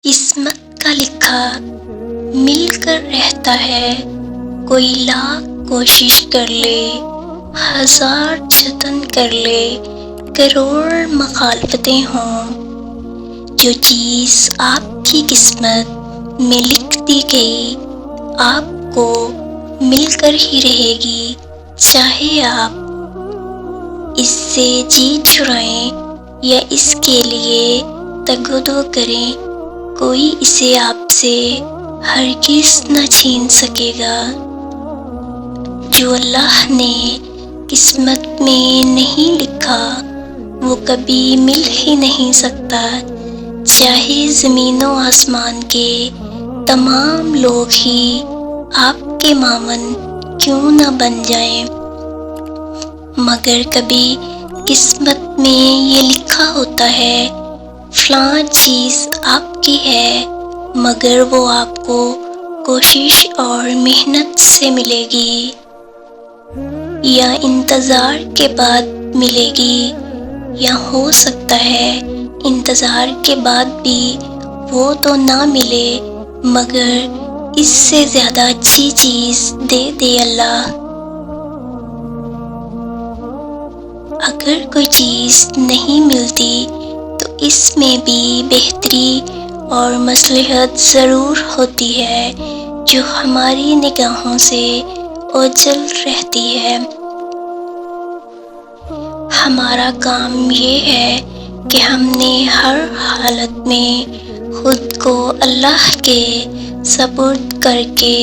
قسمت کا لکھا مل کر رہتا ہے، کوئی لاکھ کوشش کر لے، ہزار جتن کر لے، کروڑ مخالفتیں ہوں، جو چیز آپ کی قسمت میں لکھ دی گئی آپ کو مل کر ہی رہے گی، چاہے آپ اس سے جی چھڑائیں یا اس کے لیے تگودو کریں، کوئی اسے آپ سے ہرگز نہ چھین سکے گا۔ جو اللہ نے قسمت میں نہیں لکھا وہ کبھی مل ہی نہیں سکتا، چاہے زمین و آسمان کے تمام لوگ ہی آپ کے مامن کیوں نہ بن جائیں، مگر کبھی قسمت میں یہ لکھا ہوتا ہے فلاں چیز آپ کی ہے، مگر وہ آپ کو کوشش اور محنت سے ملے گی یا انتظار کے بعد ملے گی، یا ہو سکتا ہے انتظار کے بعد بھی وہ تو نہ ملے مگر اس سے زیادہ اچھی چیز دے دے اللہ۔ اگر کوئی چیز نہیں ملتی تو اس میں بھی بہتری اور مصلحت ضرور ہوتی ہے جو ہماری نگاہوں سے اوجھل رہتی ہے۔ ہمارا کام یہ ہے کہ ہم نے ہر حالت میں خود کو اللہ کے سپرد کر کے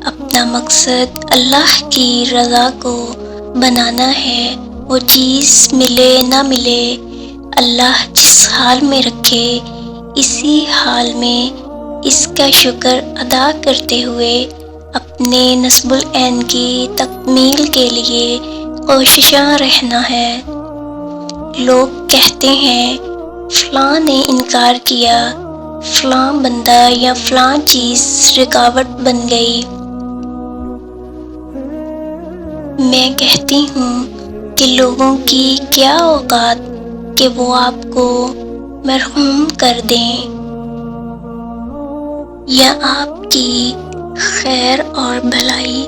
اپنا مقصد اللہ کی رضا کو بنانا ہے، وہ چیز ملے نہ ملے، اللہ جس حال میں رکھے اسی حال میں اس کا شکر ادا کرتے ہوئے اپنے نصب العین کی تکمیل کے لیے کوششاں رہنا ہے۔ لوگ کہتے ہیں فلاں نے انکار کیا، فلاں بندہ یا فلاں چیز رکاوٹ بن گئی۔ میں کہتی ہوں کہ لوگوں کی کیا اوقات کہ وہ آپ کو مرحوم کر دیں یا آپ کی خیر اور بھلائی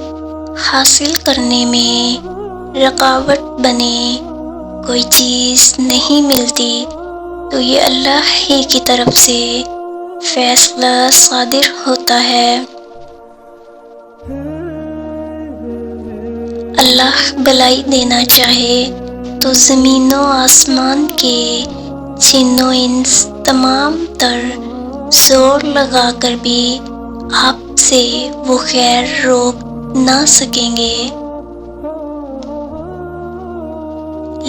حاصل کرنے میں رکاوٹ بنے۔ کوئی چیز نہیں ملتی تو یہ اللہ ہی کی طرف سے فیصلہ صادر ہوتا ہے۔ اللہ بھلائی دینا چاہے تو زمین و آسمان کے جن و انس تمام تر زور لگا کر بھی آپ سے وہ خیر روک نہ سکیں گے،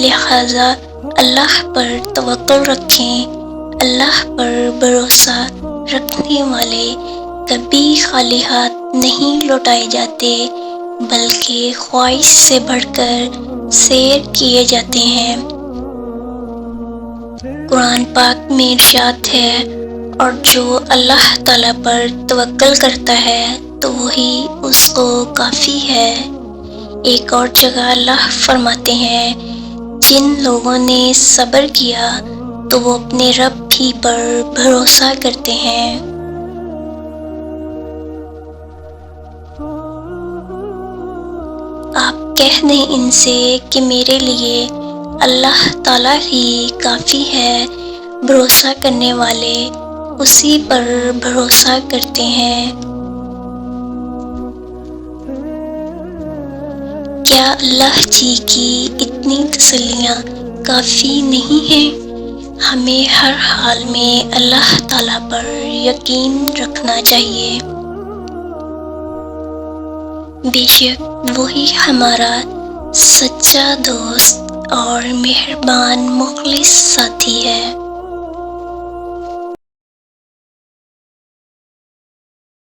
لہذا اللہ پر توکل رکھیں۔ اللہ پر بھروسہ رکھنے والے کبھی خالی ہاتھ نہیں لوٹائے جاتے بلکہ خواہش سے بڑھ کر سیر کیے جاتے ہیں۔ قرآن پاک میں ارشاد ہے، اور جو اللہ تعالیٰ پر توکل کرتا ہے تو وہی اس کو کافی ہے۔ ایک اور جگہ اللہ فرماتے ہیں، جن لوگوں نے صبر کیا تو وہ اپنے رب ہی پر بھروسہ کرتے ہیں۔ آپ کہہ دیں ان سے کہ میرے لیے اللہ تعالیٰ ہی کافی ہے، بھروسہ کرنے والے اسی پر بھروسہ کرتے ہیں۔ کیا اللہ جی کی اتنی تسلیاں کافی نہیں ہیں؟ ہمیں ہر حال میں اللہ تعالیٰ پر یقین رکھنا چاہیے، بے شک وہی ہمارا سچا دوست اور مہربان مخلص ساتھی ہے۔